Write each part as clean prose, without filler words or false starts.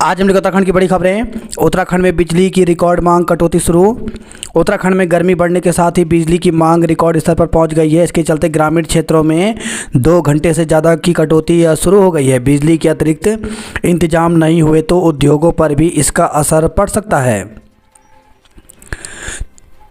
आज हम लोग उत्तराखंड की बड़ी खबरें। उत्तराखंड में बिजली की रिकॉर्ड मांग, कटौती शुरू। उत्तराखंड में गर्मी बढ़ने के साथ ही बिजली की मांग रिकॉर्ड स्तर पर पहुंच गई है। इसके चलते ग्रामीण क्षेत्रों में 2 घंटे से ज़्यादा की कटौती शुरू हो गई है। बिजली के अतिरिक्त इंतजाम नहीं हुए तो उद्योगों पर भी इसका असर पड़ सकता है।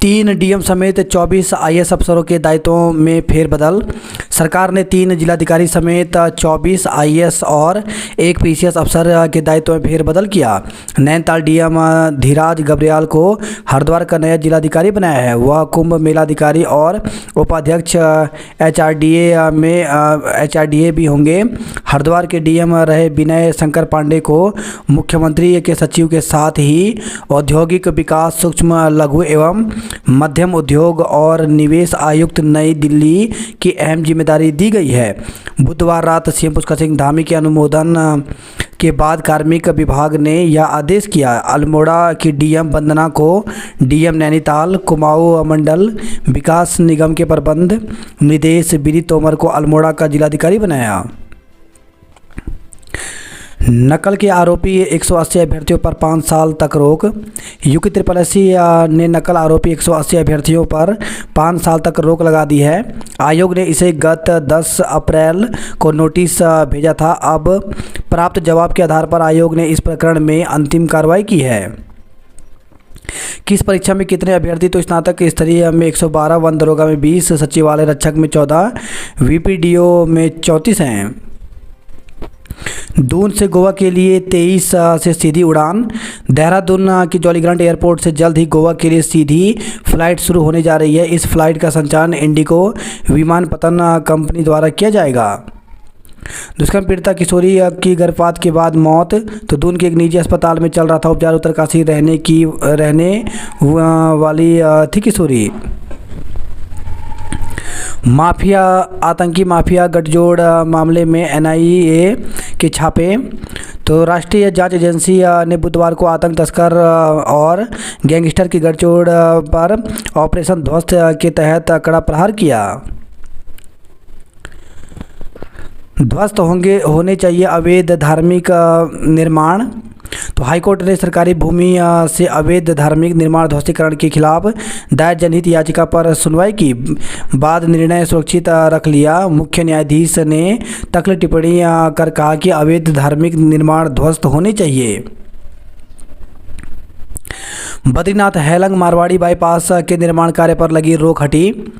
3 डीएम समेत 24 आईएएस अफसरों के दायित्वों में फेरबदल। सरकार ने 3 जिलाधिकारी समेत 24 आईएएस और 1 पीसीएस अफसर के दायित्व में फेरबदल किया। नैनीताल डीएम धीराज गब्रियाल को हरिद्वार का नया जिलाधिकारी बनाया है। वह कुंभ मेलाधिकारी और उपाध्यक्ष एचआरडीए भी होंगे। हरिद्वार के डीएम रहे विनय शंकर पांडे को मुख्यमंत्री के सचिव के साथ ही औद्योगिक विकास, सूक्ष्म लघु एवं मध्यम उद्योग और निवेश आयुक्त नई दिल्ली की अहम जिम्मेदारी दी गई है। बुधवार रात सीएम पुष्कर सिंह धामी के अनुमोदन के बाद कार्मिक विभाग ने यह आदेश किया। अल्मोड़ा की डीएम वंदना को डीएम नैनीताल, कुमाऊं मंडल विकास निगम के प्रबंध निदेश विनीत तोमर को अल्मोड़ा का जिलाधिकारी बनाया। नकल के आरोपी 180 अभ्यर्थियों पर 5 साल तक रोक। यूपी SSSC ने नकल आरोपी 180 अभ्यर्थियों पर 5 साल तक रोक लगा दी है। आयोग ने इसे गत 10 अप्रैल को नोटिस भेजा था। अब प्राप्त जवाब के आधार पर आयोग ने इस प्रकरण में अंतिम कार्रवाई की है। किस परीक्षा में कितने अभ्यर्थी? तो स्नातक स्तरीय में 112, वन दरोगा में 20, सचिवालय रक्षक में 14, वीपीडीओ में 34 हैं। दून से गोवा के लिए 23 से सीधी उड़ान। देहरादून की जॉलीग्रांट एयरपोर्ट से जल्द ही गोवा के लिए सीधी फ्लाइट शुरू होने जा रही है। इस फ्लाइट का संचालन इंडिगो विमानपत्तन कंपनी द्वारा किया जाएगा। दुष्कर्म पीड़िता किशोरी की गर्भपात के बाद मौत। तो दून के एक निजी अस्पताल में चल रहा था उपचार। उत्तरकाशी रहने वाली थी किशोरी। आतंकी माफिया गठजोड़ मामले में एनआईए के छापे। तो राष्ट्रीय जांच एजेंसी ने बुधवार को आतंक तस्कर और गैंगस्टर की गठजोड़ पर ऑपरेशन ध्वस्त के तहत कड़ा प्रहार किया। ध्वस्त होने चाहिए अवैध धार्मिक निर्माण। तो हाईकोर्ट ने सरकारी भूमि से अवैध धार्मिक निर्माण ध्वस्तीकरण के खिलाफ दायर जनहित याचिका पर सुनवाई की बाद निर्णय सुरक्षित रख लिया। मुख्य न्यायाधीश ने तख्त टिप्पणी कर कहा कि अवैध धार्मिक निर्माण ध्वस्त होने चाहिए। बद्रीनाथ हेलंग मारवाड़ी बाईपास के निर्माण कार्य पर लगी रोक हटी।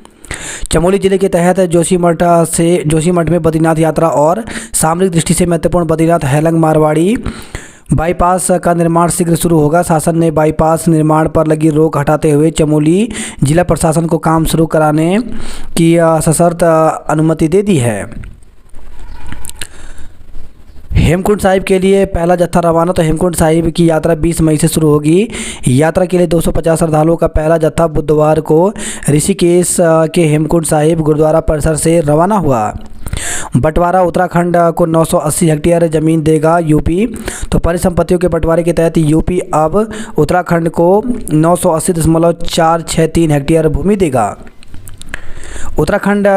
चमोली जिले के तहत जोशीमठ में बद्रीनाथ यात्रा और सामरिक दृष्टि से महत्वपूर्ण बद्रीनाथ हेलंग मारवाड़ी बाईपास का निर्माण शीघ्र शुरू होगा। शासन ने बाईपास निर्माण पर लगी रोक हटाते हुए चमोली जिला प्रशासन को काम शुरू कराने की सशर्त अनुमति दे दी है। हेमकुंड साहिब के लिए पहला जत्था रवाना। तो हेमकुंड साहिब की यात्रा 20 मई से शुरू होगी। यात्रा के लिए 250 श्रद्धालुओं का पहला जत्था बुधवार को ऋषिकेश के हेमकुंड साहिब गुरुद्वारा परिसर से रवाना हुआ। बंटवारा उत्तराखंड को 980 हेक्टेयर जमीन देगा यूपी। तो परिसंपत्तियों के बंटवारे के तहत यूपी अब उत्तराखंड को 980.463 हेक्टेयर भूमि देगा। उत्तराखंड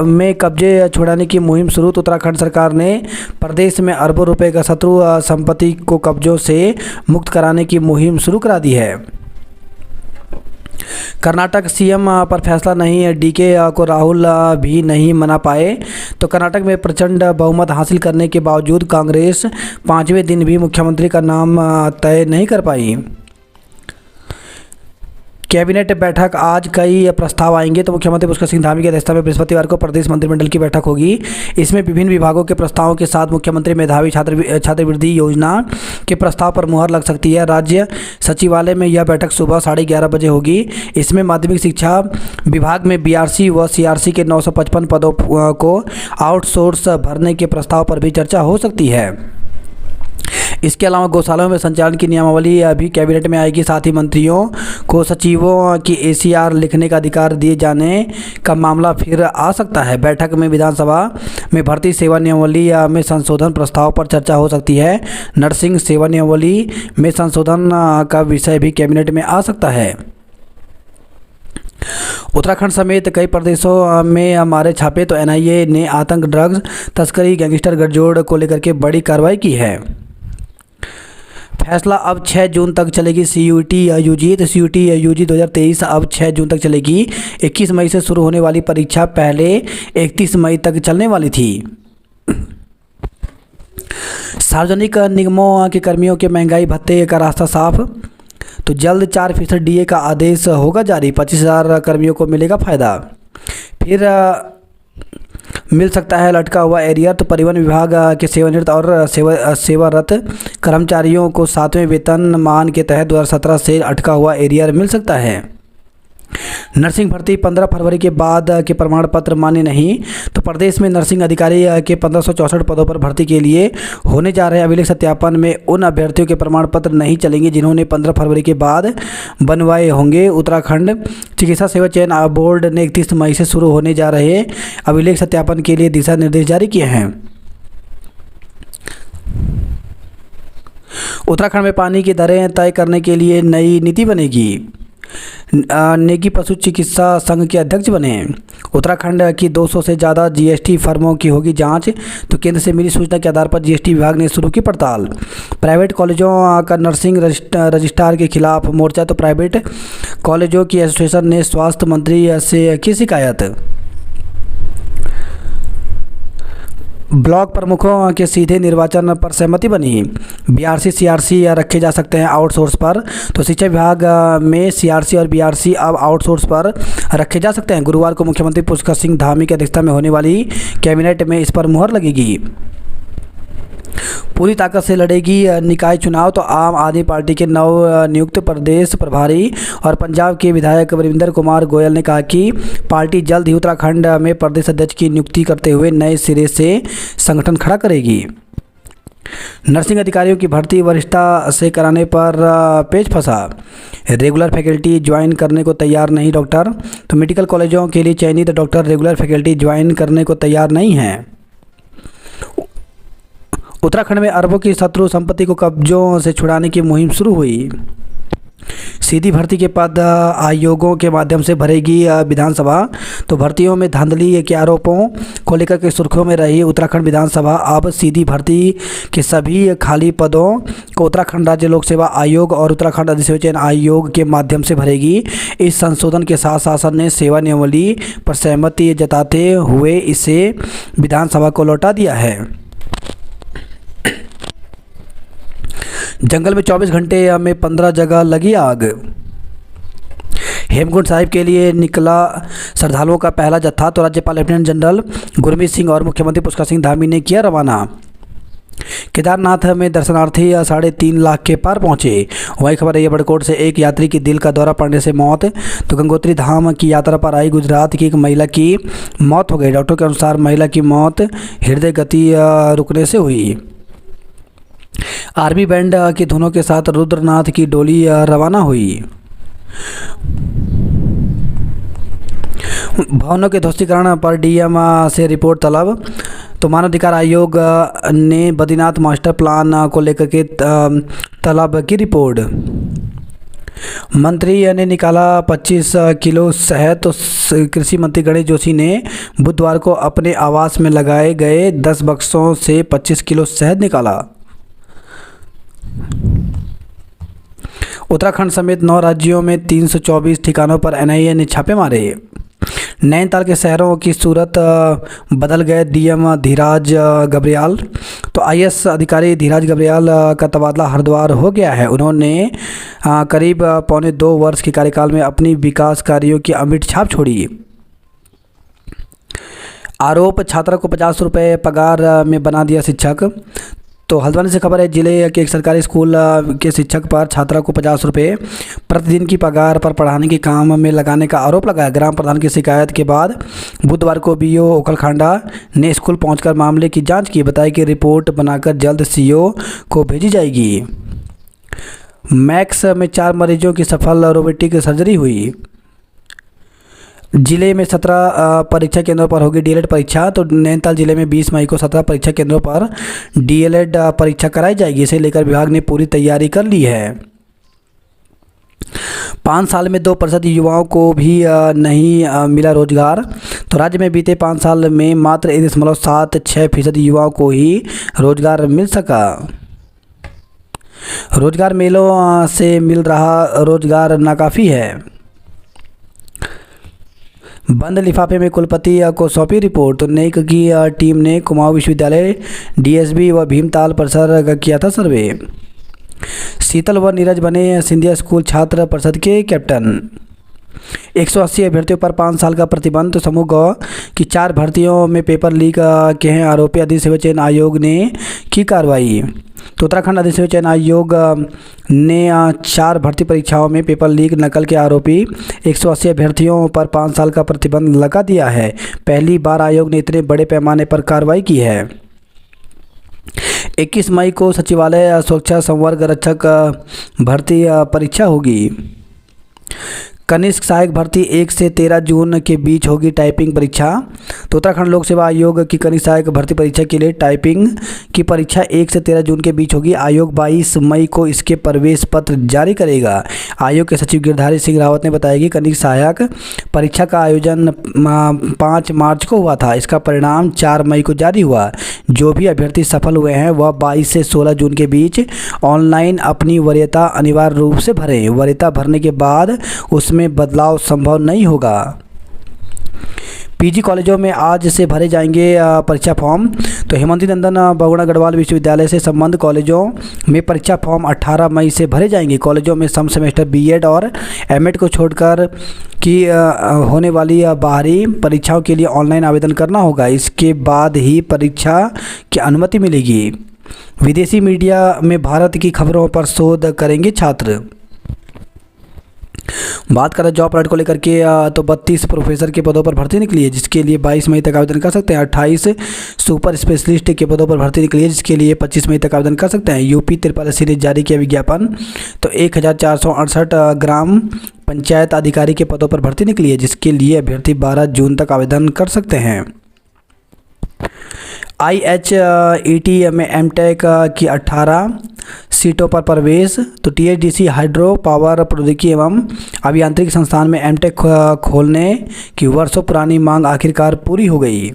में कब्जे छुड़ाने की मुहिम शुरू। तो उत्तराखंड सरकार ने प्रदेश में अरबों रुपए का शत्रु संपत्ति को कब्जों से मुक्त कराने की मुहिम शुरू करा दी है। कर्नाटक सीएम पर फैसला नहीं, डीके को राहुल भी नहीं मना पाए। तो कर्नाटक में प्रचंड बहुमत हासिल करने के बावजूद कांग्रेस 5वें दिन भी मुख्यमंत्री का नाम तय नहीं कर पाई। कैबिनेट बैठक आज कई प्रस्ताव आएंगे। तो मुख्यमंत्री पुष्कर सिंह धामी की अध्यक्षता में बृहस्पतिवार को प्रदेश मंत्रिमंडल की बैठक होगी। इसमें विभिन्न विभागों के प्रस्तावों के साथ मुख्यमंत्री मेधावी छात्रवृत्ति योजना के प्रस्ताव पर मुहर लग सकती है। राज्य सचिवालय में यह बैठक सुबह 11:30 बजे होगी। इसमें माध्यमिक शिक्षा विभाग में बीआरसी व सीआरसी के 955 पदों को आउटसोर्स भरने के प्रस्ताव पर भी चर्चा हो सकती है। इसके अलावा गौशालाओं में संचालन की नियमावली भी कैबिनेट में आएगी। साथ ही मंत्रियों को सचिवों की एसीआर लिखने का अधिकार दिए जाने का मामला फिर आ सकता है। बैठक में विधानसभा में भर्ती सेवा नियमावली में संशोधन प्रस्ताव पर चर्चा हो सकती है। नर्सिंग सेवा नियमावली में संशोधन का विषय भी कैबिनेट में आ सकता है। उत्तराखंड समेत कई प्रदेशों में मारे छापे। तो एनआईए ने आतंक, ड्रग्स तस्करी, गैंगस्टर गठजोड़ को लेकर के बड़ी कार्रवाई की है। फैसला अब 6 जून तक चलेगी CUET UG। तो CUET UG 2023 अब 6 जून तक चलेगी। 21 मई से शुरू होने वाली परीक्षा पहले 31 मई तक चलने वाली थी। सार्वजनिक निगमों के कर्मियों के महंगाई भत्ते का रास्ता साफ। तो जल्द 4% DA का आदेश होगा जारी। 25,000 कर्मियों को मिलेगा फ़ायदा। फिर मिल सकता है लटका हुआ एरियर। तो परिवहन विभाग के सेवानिवृत्त और सेवारत कर्मचारियों को 7वें वेतनमान के तहत 2017 से अटका हुआ एरियर मिल सकता है। नर्सिंग भर्ती 15 फरवरी के बाद के प्रमाण पत्र मान्य नहीं। तो प्रदेश में नर्सिंग अधिकारी के 1564 पदों पर भर्ती के लिए होने जा रहे अभिलेख सत्यापन में उन अभ्यर्थियों के प्रमाण पत्र नहीं चलेंगे जिन्होंने 15 फरवरी के बाद बनवाए होंगे। उत्तराखंड चिकित्सा सेवा चयन बोर्ड ने 31 मई से शुरू होने जा रहे अभिलेख सत्यापन के लिए दिशा निर्देश जारी किए हैं। उत्तराखंड में पानी की दरें तय करने के लिए नई नीति बनेगी। नेगी पशु चिकित्सा संघ के अध्यक्ष बने। उत्तराखंड की 200 से ज़्यादा GST फर्मों की होगी जांच। तो केंद्र से मिली सूचना के आधार पर GST विभाग ने शुरू की पड़ताल। प्राइवेट कॉलेजों का नर्सिंग रजिस्ट्रार के खिलाफ मोर्चा। तो प्राइवेट कॉलेजों की एसोसिएशन ने स्वास्थ्य मंत्री से की शिकायत। ब्लॉक प्रमुखों के सीधे निर्वाचन पर सहमति बनी। BRC CRC रखे जा सकते हैं आउटसोर्स पर। तो शिक्षा विभाग में CRC और BRC अब आउटसोर्स पर रखे जा सकते हैं। गुरुवार को मुख्यमंत्री पुष्कर सिंह धामी की अध्यक्षता में होने वाली कैबिनेट में इस पर मुहर लगेगी। पूरी ताकत से लड़ेगी निकाय चुनाव। तो आम आदमी पार्टी के नव नियुक्त प्रदेश प्रभारी और पंजाब के विधायक वरिंदर कुमार गोयल ने कहा कि पार्टी जल्द ही उत्तराखंड में प्रदेश अध्यक्ष की नियुक्ति करते हुए नए सिरे से संगठन खड़ा करेगी। नर्सिंग अधिकारियों की भर्ती वरिष्ठता से कराने पर पेच फंसा। रेगुलर फैकल्टी ज्वाइन करने को तैयार नहीं डॉक्टर। तो मेडिकल कॉलेजों के लिए चयनित डॉक्टर रेगुलर फैकल्टी ज्वाइन करने को तैयार नहीं हैं। उत्तराखंड में अरबों की शत्रु संपत्ति को कब्जों से छुड़ाने की मुहिम शुरू हुई। सीधी भर्ती के पद आयोगों के माध्यम से भरेगी विधानसभा। तो भर्तियों में धांधली के आरोपों को लेकर के सुर्खियों में रही उत्तराखंड विधानसभा अब सीधी भर्ती के सभी खाली पदों को उत्तराखंड राज्य लोक सेवा आयोग और उत्तराखंड अधिसेवा चयन आयोग के माध्यम से भरेगी। इस संशोधन के साथ शासन ने सेवा नियमावली पर सहमति जताते हुए इसे विधानसभा को लौटा दिया है। जंगल में 24 घंटे में 15 जगह लगी आग। हेमकुंड साहिब के लिए निकला श्रद्धालुओं का पहला जत्था। तो राज्यपाल लेफ्टिनेंट जनरल गुरमीत सिंह और मुख्यमंत्री पुष्कर सिंह धामी ने किया रवाना। केदारनाथ में दर्शनार्थी 3.5 लाख के पार पहुंचे। वही खबर है बड़कोट से एक यात्री की दिल का दौरा पड़ने से मौत। तो गंगोत्री धाम की यात्रा पर आई गुजरात की एक महिला की मौत हो गई। डॉक्टर के अनुसार महिला की मौत हृदय गति रुकने से हुई। आर्मी बैंड की धुनों के साथ रुद्रनाथ की डोली रवाना हुई। भवनों के ध्वस्तीकरण पर DM से रिपोर्ट तलब। तो मानवाधिकार आयोग ने बद्रीनाथ मास्टर प्लान को लेकर के तलब की रिपोर्ट। मंत्री ने निकाला 25 किलो शहद। तो कृषि मंत्री गणेश जोशी ने बुधवार को अपने आवास में लगाए गए 10 बक्सों से 25 किलो शहद निकाला। उत्तराखंड समेत 9 राज्यों में 324 ठिकानों पर NIA ने छापे मारे। नैनीताल के शहरों की सूरत बदल गए DM धीराज गब्रियाल। तो IAS अधिकारी धीराज गब्रियाल का तबादला हरिद्वार हो गया है। उन्होंने करीब 1.25 वर्ष के कार्यकाल में अपनी विकास कार्यों की अमिट छाप छोड़ी। आरोप छात्रा को 50 रुपये पगार में बना दिया शिक्षक। तो हल्द्वानी से खबर है जिले के एक सरकारी स्कूल के शिक्षक पर छात्रा को 50 रुपये प्रतिदिन की पगार पर पढ़ाने के काम में लगाने का आरोप लगाया। ग्राम प्रधान की शिकायत के बाद बुधवार को BO ओखलखांडा ने स्कूल पहुंचकर मामले की जांच की। बताया कि रिपोर्ट बनाकर जल्द CO को भेजी जाएगी। मैक्स में 4 मरीजों की सफल रोबोटिक सर्जरी हुई। जिले में 17 परीक्षा केंद्रों पर होगी DLED परीक्षा। तो नैनीताल जिले में 20 मई को 17 परीक्षा केंद्रों पर DLED परीक्षा कराई जाएगी। इसे लेकर विभाग ने पूरी तैयारी कर ली है। 5 साल में 2% युवाओं को भी नहीं मिला रोजगार। तो राज्य में बीते 5 साल में मात्र 1.76% युवाओं को ही रोजगार मिल सका। रोजगार मेलों से मिल रहा रोजगार नाकाफ़ी है। बंद लिफाफे में कुलपति को सौंपी रिपोर्ट। तो नेक की टीम ने कुमाऊं विश्वविद्यालय, डीएसबी व भीमताल परिसर का किया था सर्वे। शीतल व नीरज बने सिंधिया स्कूल छात्र परिषद के कैप्टन। 180 अभ्यर्थियों पर 5 साल का प्रतिबंध। तो समूह ग की 4 भर्तियों में पेपर लीक के हैं आरोपी। अधिसेवा चयन आयोग ने की कार्रवाई। तो उत्तराखंड अधिसेवा चयन आयोग ने 4 भर्ती परीक्षाओं में पेपर लीक नकल के आरोपी 180 अभ्यर्थियों पर 5 साल का प्रतिबंध लगा दिया है। पहली बार आयोग ने इतने बड़े पैमाने पर कार्रवाई की है। 21 मई को सचिवालय सुरक्षा संवर्ग रक्षक भर्ती परीक्षा होगी। कनिष्क सहायक भर्ती 1 से 13 जून के बीच होगी टाइपिंग परीक्षा। तो उत्तराखंड लोक सेवा आयोग की कनिष्क सहायक भर्ती परीक्षा के लिए टाइपिंग की परीक्षा 1 से 13 जून के बीच होगी। आयोग 22 मई को इसके प्रवेश पत्र जारी करेगा। आयोग के सचिव गिरधारी सिंह रावत ने बताया कि कनिष्क सहायक परीक्षा का आयोजन 5 मार्च को हुआ था। इसका परिणाम 4 मई को जारी हुआ। जो भी अभ्यर्थी सफल हुए हैं वह 22 से 16 जून के बीच ऑनलाइन अपनी वरीयता अनिवार्य रूप से भरें। वरीयता भरने के बाद उसमें बदलाव संभव नहीं होगा। पीजी कॉलेजों में आज से भरे जाएंगे परीक्षा फॉर्म। तो हेमंती नंदन बहुगुणा गढ़वाल विश्वविद्यालय से संबद्ध कॉलेजों में परीक्षा फॉर्म 18 मई से भरे जाएंगे। कॉलेजों में सम सेमेस्टर बीएड और एमएड को छोड़कर की होने वाली बाहरी परीक्षाओं के लिए ऑनलाइन आवेदन करना होगा। इसके बाद ही परीक्षा की अनुमति मिलेगी। विदेशी मीडिया में भारत की खबरों पर शोध करेंगे छात्र। बात करें जॉब अलर्ट को लेकर के तो 32 प्रोफेसर के पदों पर भर्ती निकली है, जिसके लिए 22 मई तक आवेदन कर सकते हैं। 28 सुपर स्पेशलिस्ट के पदों पर भर्ती निकली है, जिसके लिए 25 मई तक आवेदन कर सकते हैं। यूपी त्रिपालसी ने जारी किया विज्ञापन। तो 1468 ग्राम पंचायत अधिकारी के पदों पर भर्ती निकली है, जिसके लिए अभ्यर्थी 12 जून तक आवेदन कर सकते हैं। IHET में एमटेक की 18 सीटों पर प्रवेश। तो THDC हाइड्रो पावर प्रौद्योगिकी एवं अभियांत्रिकी संस्थान में एमटेक खोलने की वर्षों पुरानी मांग आखिरकार पूरी हो गई।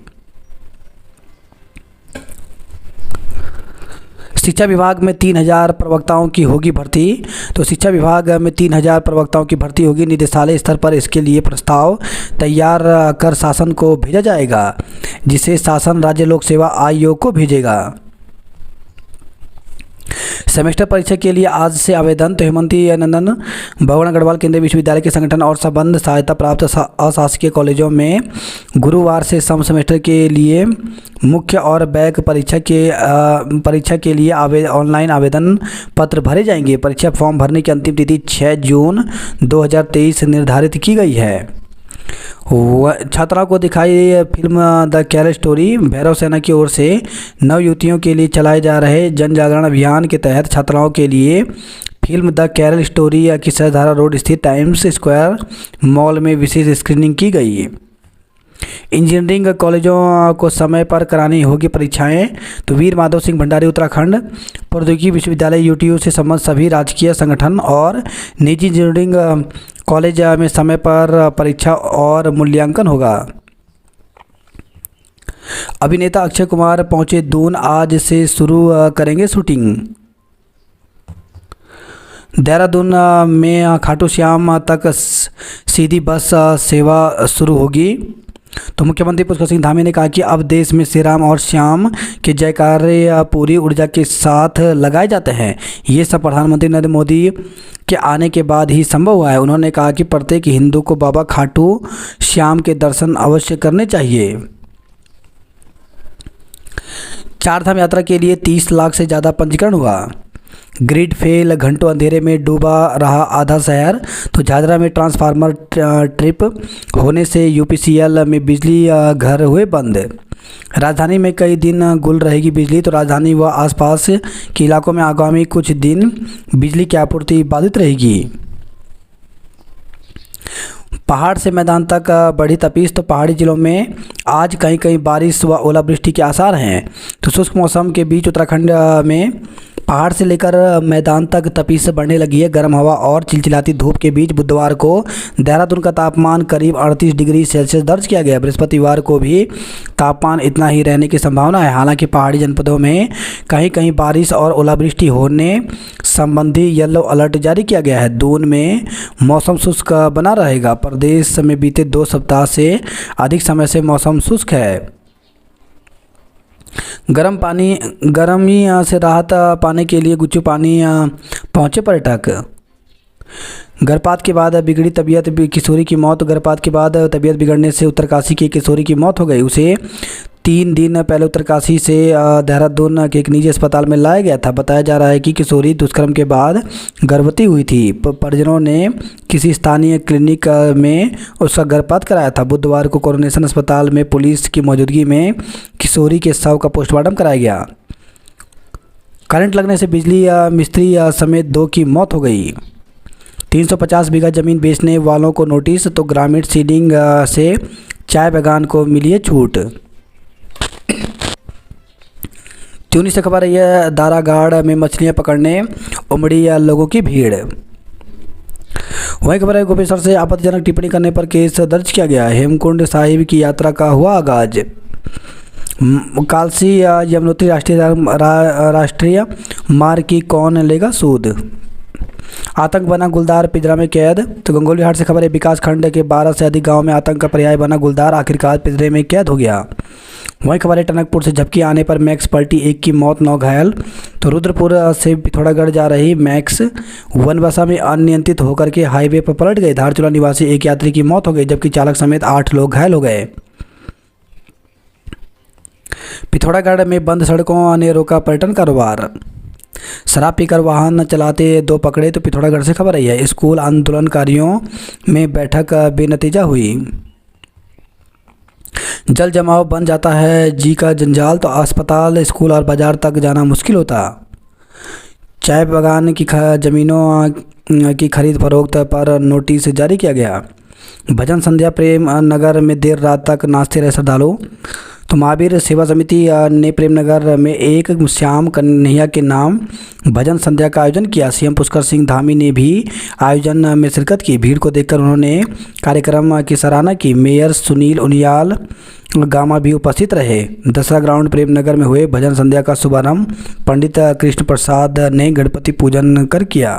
शिक्षा विभाग में 3000 प्रवक्ताओं की होगी भर्ती। तो शिक्षा विभाग में 3000 प्रवक्ताओं की भर्ती होगी। निदेशालय स्तर पर इसके लिए प्रस्ताव तैयार कर शासन को भेजा जाएगा, जिसे शासन राज्य लोक सेवा आयोग को भेजेगा। सेमेस्टर परीक्षा के लिए आज से आवेदन। तो हेमंती नंदन बहुगुणा गढ़वाल केंद्रीय विश्वविद्यालय के संगठन और संबंध सहायता प्राप्त अशासकीय कॉलेजों में गुरुवार से सम सेमेस्टर के लिए मुख्य और बैक परीक्षा के लिए ऑनलाइन आवेदन पत्र भरे जाएंगे। परीक्षा फॉर्म भरने की अंतिम तिथि 6 जून 2023 निर्धारित की गई है। छात्राओं को दिखाई film the Kerala story. Bhairav सेना की ओर से नव युवतियों के लिए चलाए जा रहे जन जागरण अभियान के तहत छात्राओं के लिए फिल्म द केरल स्टोरी की सहधारा रोड स्थित टाइम्स स्क्वायर मॉल में विशेष स्क्रीनिंग की गई। इंजीनियरिंग कॉलेजों को समय पर करानी होगी परीक्षाएं। तो वीर माधव सिंह भंडारी उत्तराखंड प्रौद्योगिकी विश्वविद्यालय UTU से संबद्ध सभी राजकीय संगठन और निजी इंजीनियरिंग कॉलेज में समय पर परीक्षा और मूल्यांकन होगा। अभिनेता अक्षय कुमार पहुंचे दून। आज से शुरू करेंगे शूटिंग। देहरादून में खाटू श्याम तक सीधी बस सेवा शुरू होगी। तो मुख्यमंत्री पुष्कर सिंह धामी ने कहा कि अब देश में श्री राम और श्याम के जयकारे पूरी ऊर्जा के साथ लगाए जाते हैं। ये सब प्रधानमंत्री नरेंद्र मोदी के आने के बाद ही संभव हुआ है। उन्होंने कहा कि प्रत्येक हिंदू को बाबा खाटू श्याम के दर्शन अवश्य करने चाहिए। चारधाम यात्रा के लिए 30 लाख से ज़्यादा पंजीकरण हुआ। ग्रिड फेल, घंटों अंधेरे में डूबा रहा आधा शहर। तो झाझरा में ट्रांसफार्मर ट्रिप होने से UPCL में बिजली घर हुए बंद। राजधानी में कई दिन गुल रहेगी बिजली। तो राजधानी व आसपास के इलाकों में आगामी कुछ दिन बिजली की आपूर्ति बाधित रहेगी। पहाड़ से मैदान तक बढ़ी तपीस। तो पहाड़ी जिलों में आज कहीं कहीं बारिश व ओलावृष्टि के आसार हैं। तो शुष्क मौसम के बीच उत्तराखंड में पहाड़ से लेकर मैदान तक तपीस बढ़ने लगी है। गर्म हवा और चिलचिलाती धूप के बीच बुधवार को देहरादून का तापमान करीब 38 डिग्री सेल्सियस दर्ज किया गया। बृहस्पतिवार को भी तापमान इतना ही रहने की संभावना है। हालांकि पहाड़ी जनपदों में कहीं कहीं बारिश और ओलावृष्टि होने संबंधी येलो अलर्ट जारी किया गया है। दून में मौसम शुष्क बना रहेगा। प्रदेश में बीते 2 सप्ताह से अधिक समय से मौसम शुष्क है। गर्मी से राहत पाने के लिए गुच्चू पानी पहुंचे पर्यटक। गर्भपात के बाद बिगड़ी तबीयत किशोरी की मौत। गर्भपात के बाद तबीयत बिगड़ने से उत्तरकाशी की किशोरी की मौत हो गई। उसे 3 दिन पहले उत्तरकाशी से देहरादून के एक निजी अस्पताल में लाया गया था। बताया जा रहा है कि किशोरी दुष्कर्म के बाद गर्भवती हुई थी। परिजनों ने किसी स्थानीय क्लिनिक में उसका गर्भपात कराया था। बुधवार को कोरोनेशन अस्पताल में पुलिस की मौजूदगी में किशोरी के शव का पोस्टमार्टम कराया गया। करंट लगने से बिजली मिस्त्री समेत 2 की मौत हो गई। 350 बीघा जमीन बेचने वालों को नोटिस। तो ग्रामीण सीडिंग से चाय बागान को मिली है छूट। ट्यूनी से खबर है, दारागाड़ में मछलियां पकड़ने उमड़ी लोगों की भीड़। वहीं खबर है, गोपेश्वर से आपत्तिजनक टिप्पणी करने पर केस दर्ज किया गया। हेमकुंड साहिब की यात्रा का हुआ आगाज। कालसी यमुनोत्री राष्ट्रीय मार्ग की कौन लेगा सूद। आतंक बना गुलदार पिंजरा में कैद। तो गंगोली हाट से खबर है, विकास खंड के 12 से अधिक गांव में आतंक का पर्याय बना गुलदार आखिरकार पिंजरे में कैद हो गया। वहीं खबर है, टनकपुर से झपकी आने पर मैक्स पलटी, 1 की मौत 9 घायल। तो रुद्रपुर से पिथौरागढ़ जा रही मैक्स वनबसा में अनियंत्रित होकर के हाईवे पर पलट गई। धारचूला निवासी एक यात्री की मौत हो गई, जबकि चालक समेत 8 लोग घायल हो गए। पिथौरागढ़ में बंद सड़कों ने रोका पर्यटन कारोबार। शराब पीकर वाहन चलाते 2 पकड़े। तो पिथौरागढ़ से खबर आई है, स्कूल आंदोलनकारियों में बैठक बेनतीजा हुई। जल जमाव बन जाता है जी का जंजाल। तो अस्पताल, स्कूल और बाजार तक जाना मुश्किल होता। चाय बागान की जमीनों की खरीद फरोख्त पर नोटिस जारी किया गया। भजन संध्या प्रेम नगर में देर रात तक नाचते रहे श्रद्धालु। तो महावीर सेवा समिति ने प्रेमनगर में एक श्याम कन्हैया के नाम भजन संध्या का आयोजन किया। सीएम पुष्कर सिंह धामी ने भी आयोजन में शिरकत की। भीड़ को देखकर उन्होंने कार्यक्रम की सराहना की। मेयर सुनील उनियाल गामा भी उपस्थित रहे। दसरा ग्राउंड प्रेमनगर में हुए भजन संध्या का शुभारंभ पंडित कृष्ण प्रसाद ने गणपति पूजन कर किया।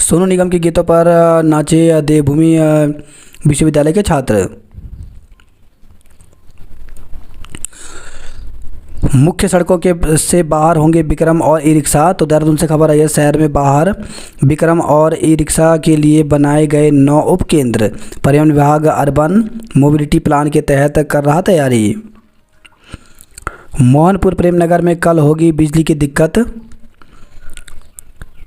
सोनू निगम के गीतों पर नाचे देवभूमि विश्वविद्यालय के छात्र। मुख्य सड़कों के से बाहर होंगे विक्रम और ई रिक्शा। तो देहरादून से खबर आई है, शहर में बाहर विक्रम और ई रिक्शा के लिए बनाए गए 9 उप केंद्र। परिवहन विभाग अर्बन मोबिलिटी प्लान के तहत कर रहा तैयारी। मोहनपुर प्रेमनगर में कल होगी बिजली की दिक्कत।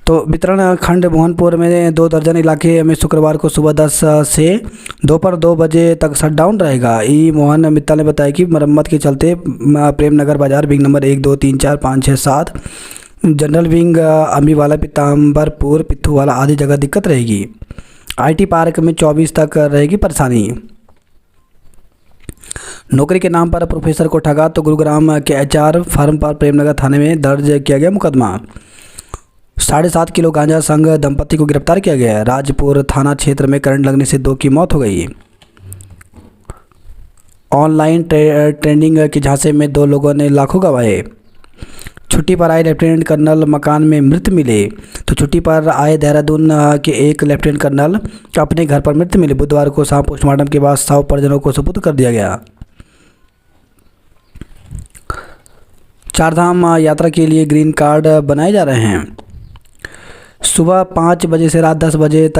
तो वितरण खंड मोहनपुर में 2 दर्जन इलाके में शुक्रवार को सुबह 10 से दोपहर 2 बजे तक शटडाउन रहेगा। ई मोहन मित्तल ने बताया कि मरम्मत के चलते प्रेमनगर बाजार wing number 1, 2, 3, 4, 5, 6, 7 general wing Ambiwala, Pitambarpur, Pithuwala आदि जगह दिक्कत रहेगी। IT पार्क में 24 तक रहेगी परेशानी। नौकरी के नाम पर प्रोफेसर को ठगा। तो गुरुग्राम के HR फर्म पर प्रेमनगर थाने में दर्ज किया गया मुकदमा। 7.5 किलो गांजा संग दंपति को गिरफ्तार किया गया है। राजपुर थाना क्षेत्र में करंट लगने से 2 की मौत हो गई। ऑनलाइन ट्रेंडिंग के झांसे में 2 लोगों ने लाखों गंवाए। छुट्टी पर आए लेफ्टिनेंट कर्नल मकान में मृत मिले। तो छुट्टी पर आए देहरादून के एक लेफ्टिनेंट कर्नल अपने घर पर मृत मिले। बुधवार को शाम पोस्टमार्टम के बाद शव परिजनों को सुपुर्द कर दिया गया। चारधाम यात्रा के लिए ग्रीन कार्ड बनाए जा रहे हैं। सुबह 5 बजे से रात 10 बजे तक